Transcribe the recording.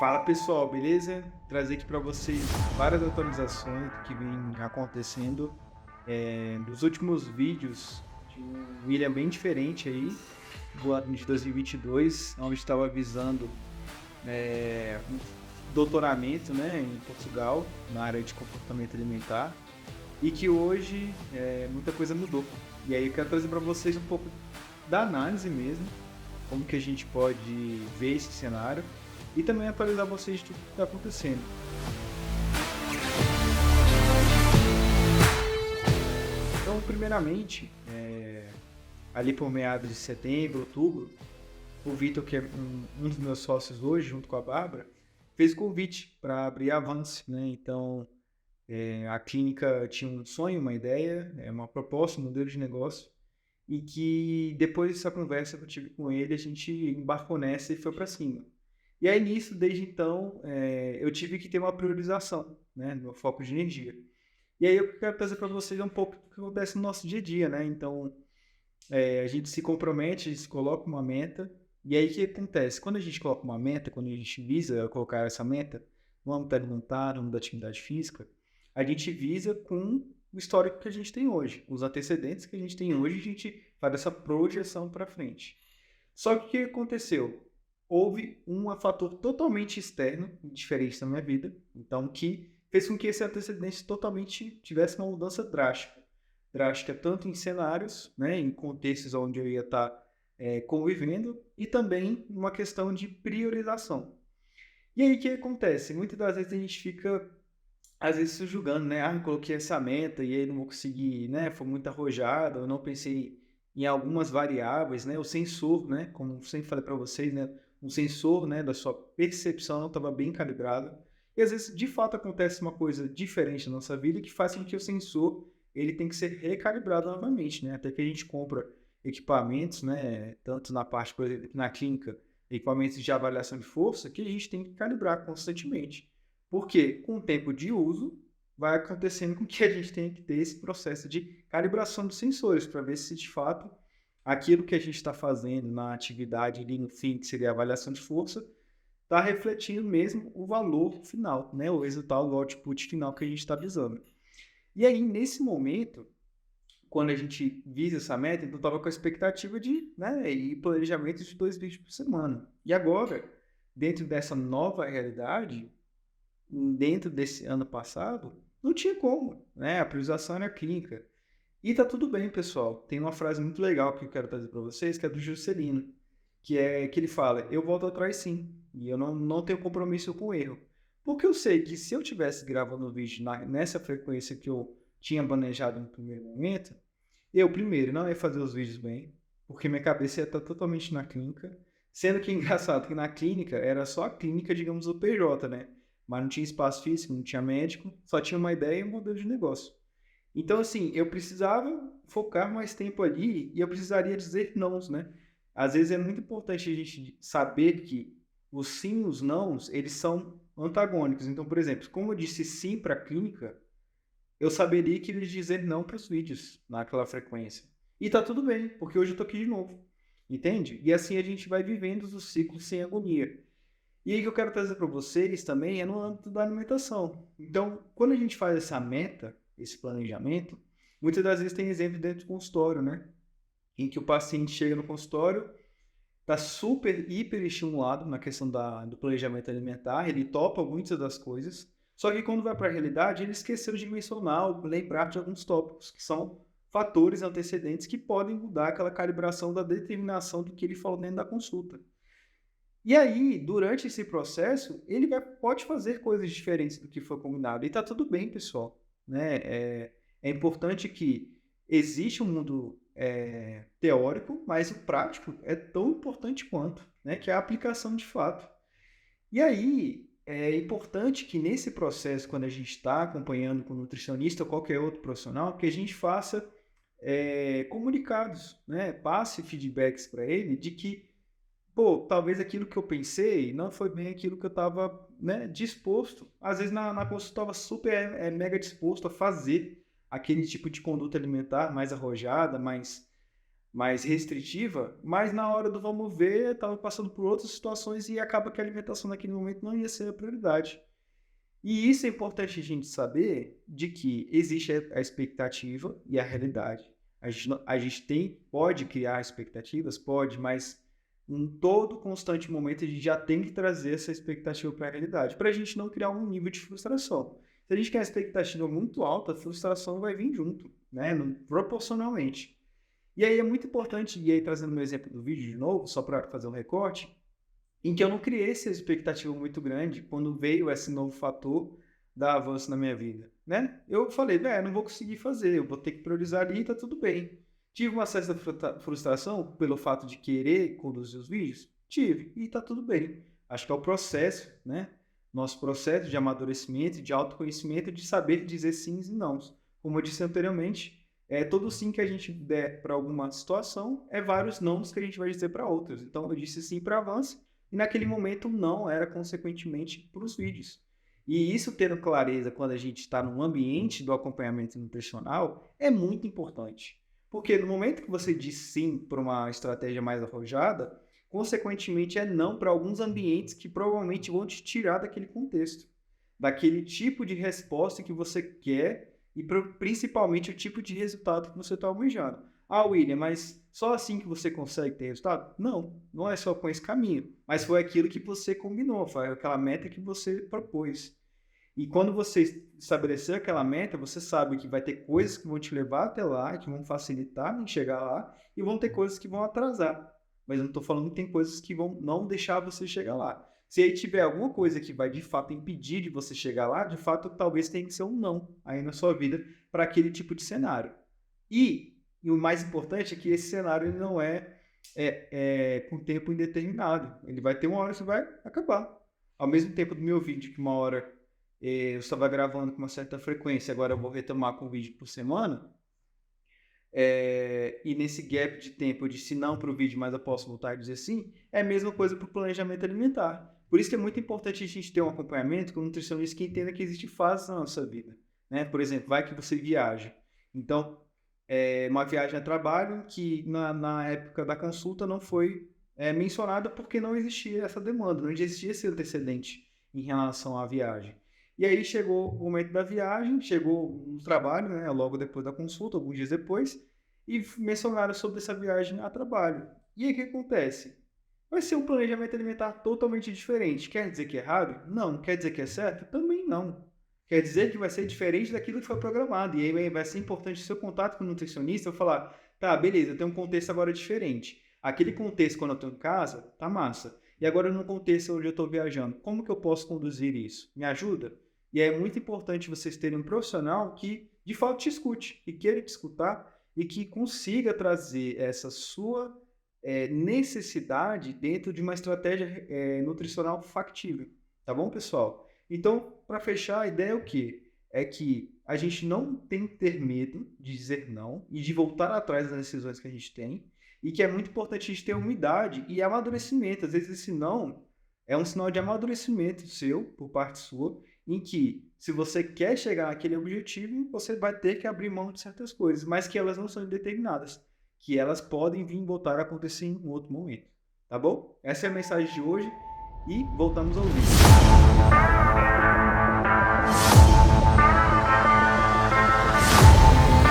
Fala pessoal, beleza? Trazer aqui para vocês várias atualizações do que vem acontecendo nos últimos vídeos de um William bem diferente aí, do ano de 2022, onde estava avisando um doutoramento, né, em Portugal, na área de comportamento alimentar, e que hoje muita coisa mudou. E aí eu quero trazer para vocês um pouco da análise mesmo, como que a gente pode ver esse cenário e também atualizar vocês de tudo que está acontecendo. Então, primeiramente, ali por meados de setembro, outubro, o Vitor, que é um dos meus sócios hoje, junto com a Bárbara, fez convite para abrir a Avance, né? Então, a clínica tinha um sonho, uma ideia, uma proposta, um modelo de negócio, e que depois dessa conversa que eu tive com ele, a gente embarcou nessa e foi para cima. E aí nisso, desde então, eu tive que ter uma priorização, né, no meu foco de energia. E aí eu quero trazer para vocês um pouco do que acontece no nosso dia a dia, né? Então, a gente se compromete, a gente se coloca uma meta, e aí o que acontece? Quando a gente coloca uma meta, quando a gente visa colocar essa meta no âmbito alimentar, no âmbito da atividade física, a gente visa com o histórico que a gente tem hoje, os antecedentes que a gente tem hoje, a gente faz essa projeção para frente. Só que o que aconteceu? Houve um fator totalmente externo, diferente na minha vida, então que fez com que esse antecedente totalmente tivesse uma mudança drástica. Drástica tanto em cenários, né, em contextos onde eu ia estar convivendo, e também uma questão de priorização. E aí o que acontece? Muitas das vezes a gente fica, às vezes, se julgando, né? Eu coloquei essa meta e aí não vou conseguir, né? Foi muito arrojado, eu não pensei em algumas variáveis, né? O sensor, né? Como sempre falei para vocês, né? O sensor, né? Da sua percepção não estava bem calibrado. E às vezes, de fato, acontece uma coisa diferente na nossa vida que faz com que o sensor ele tem que ser recalibrado novamente, né? Até que a gente compra equipamentos, né? Tanto na parte, por exemplo, na clínica, equipamentos de avaliação de força, que a gente tem que calibrar constantemente. Porque com o tempo de uso, vai acontecendo com que a gente tenha que ter esse processo de calibração dos sensores, para ver se de fato aquilo que a gente está fazendo na atividade ali no fim, que seria a avaliação de força, está refletindo mesmo o valor final, né? O resultado, o output final que a gente está visando. E aí, nesse momento, quando a gente visa essa meta, então estava com a expectativa de, né, e planejamento de 2 vídeos por semana. E agora, dentro dessa nova realidade, dentro desse ano passado, não tinha como, né? A priorização era clínica. E tá tudo bem, pessoal. Tem uma frase muito legal que eu quero trazer para vocês, que é do Juscelino, que é que ele fala: eu volto atrás sim, e eu não tenho compromisso com o erro. Porque eu sei que se eu tivesse gravando o vídeo nessa frequência que eu tinha planejado no primeiro momento, eu primeiro não ia fazer os vídeos bem, porque minha cabeça ia estar totalmente na clínica, sendo que engraçado que na clínica era só a clínica, digamos, do PJ, né? Mas não tinha espaço físico, não tinha médico, só tinha uma ideia e um modelo de negócio. Então, assim, eu precisava focar mais tempo ali e eu precisaria dizer nãos, né? Às vezes é muito importante a gente saber que os sim e os nãos, eles são antagônicos. Então, por exemplo, como eu disse sim para a clínica, eu saberia que eles dizer não para os vídeos naquela frequência. E tá tudo bem, porque hoje eu tô aqui de novo. Entende? E assim a gente vai vivendo os ciclos sem agonia. E aí que eu quero trazer para vocês também é no âmbito da alimentação. Então, quando a gente faz essa meta, esse planejamento, muitas das vezes tem exemplo dentro do consultório, né? Em que o paciente chega no consultório, está super, hiper estimulado na questão do planejamento alimentar, ele topa muitas das coisas, só que quando vai para a realidade, ele esqueceu de mencionar ou lembrar de alguns tópicos, que são fatores antecedentes que podem mudar aquela calibração da determinação do que ele falou dentro da consulta. E aí, durante esse processo, ele pode fazer coisas diferentes do que foi combinado. E tá tudo bem, pessoal. Né? É importante que existe um mundo teórico, mas o prático é tão importante quanto, né? Que é a aplicação de fato. E aí, é importante que nesse processo, quando a gente está acompanhando com o nutricionista ou qualquer outro profissional, que a gente faça comunicados, né? Passe feedbacks para ele de que pô, talvez aquilo que eu pensei não foi bem aquilo que eu estava, né, disposto. Às vezes na consulta eu estava super mega disposto a fazer aquele tipo de conduta alimentar mais arrojada, mais mais restritiva, mas na hora do vamos ver, estava passando por outras situações e acaba que a alimentação naquele momento não ia ser a prioridade. E isso é importante a gente saber de que existe a expectativa e a realidade. A gente pode criar expectativas, pode, mas em todo constante momento a gente já tem que trazer essa expectativa para a realidade, para a gente não criar um nível de frustração. Se a gente quer uma expectativa muito alta, a frustração vai vir junto, né? Proporcionalmente. E aí é muito importante, e aí trazendo meu exemplo do vídeo de novo, só para fazer um recorte, em que eu não criei essa expectativa muito grande quando veio esse novo fator da avanço na minha vida, né? Eu falei, não vou conseguir fazer, eu vou ter que priorizar ali e tá tudo bem. Tive uma certa frustração pelo fato de querer conduzir os vídeos? Tive, e tá tudo bem. Acho que é o processo, né? Nosso processo de amadurecimento, de autoconhecimento, de saber dizer sims e nãos. Como eu disse anteriormente, todo sim que a gente der para alguma situação, é vários nãos que a gente vai dizer para outras. Então, eu disse sim para avanço, e naquele momento não era, consequentemente, para os vídeos. E isso tendo clareza quando a gente está no ambiente do acompanhamento nutricional é muito importante. Porque no momento que você diz sim para uma estratégia mais arrojada, consequentemente é não para alguns ambientes que provavelmente vão te tirar daquele contexto, daquele tipo de resposta que você quer e principalmente o tipo de resultado que você está almejando. Ah, William, mas só assim que você consegue ter resultado? Não, não é só com esse caminho, mas foi aquilo que você combinou, foi aquela meta que você propôs. E quando você estabelecer aquela meta, você sabe que vai ter coisas que vão te levar até lá, que vão facilitar em chegar lá, e vão ter coisas que vão atrasar. Mas eu não estou falando que tem coisas que vão não deixar você chegar lá. Se aí tiver alguma coisa que vai de fato impedir de você chegar lá, de fato talvez tenha que ser um não aí na sua vida para aquele tipo de cenário. E o mais importante é que esse cenário ele não é com tempo indeterminado. Ele vai ter uma hora que vai acabar. Ao mesmo tempo do meu vídeo, que uma hora eu estava gravando com uma certa frequência, agora eu vou retomar com um vídeo por semana, e nesse gap de tempo eu disse não para o vídeo, mas eu posso voltar e dizer sim, é a mesma coisa para o planejamento alimentar. Por isso que é muito importante a gente ter um acompanhamento com um nutricionista que entenda que existe fases na nossa vida. Né? Por exemplo, vai que você viaja. Então, uma viagem a trabalho que na época da consulta não foi mencionada porque não existia essa demanda, não existia esse antecedente em relação à viagem. E aí chegou o momento da viagem, chegou no trabalho, né, logo depois da consulta, alguns dias depois, e mencionaram sobre essa viagem a trabalho. E aí o que acontece? Vai ser um planejamento alimentar totalmente diferente. Quer dizer que é errado? Não. Quer dizer que é certo? Também não. Quer dizer que vai ser diferente daquilo que foi programado. E aí vai ser importante o seu contato com o nutricionista, eu falar, tá, beleza, eu tenho um contexto agora diferente. Aquele contexto quando eu estou em casa, tá massa. E agora no contexto onde eu estou viajando, como que eu posso conduzir isso? Me ajuda? E é muito importante vocês terem um profissional que, de fato, te escute, que queira te escutar e que consiga trazer essa sua necessidade dentro de uma estratégia nutricional factível. Tá bom, pessoal? Então, para fechar, a ideia é o quê? É que a gente não tem que ter medo de dizer não e de voltar atrás das decisões que a gente tem e que é muito importante a gente ter humildade e amadurecimento. Às vezes esse não é um sinal de amadurecimento seu, por parte sua, em que, se você quer chegar naquele objetivo, você vai ter que abrir mão de certas coisas, mas que elas não são indeterminadas, que elas podem vir voltar a acontecer em um outro momento. Tá bom? Essa é a mensagem de hoje e voltamos ao vídeo.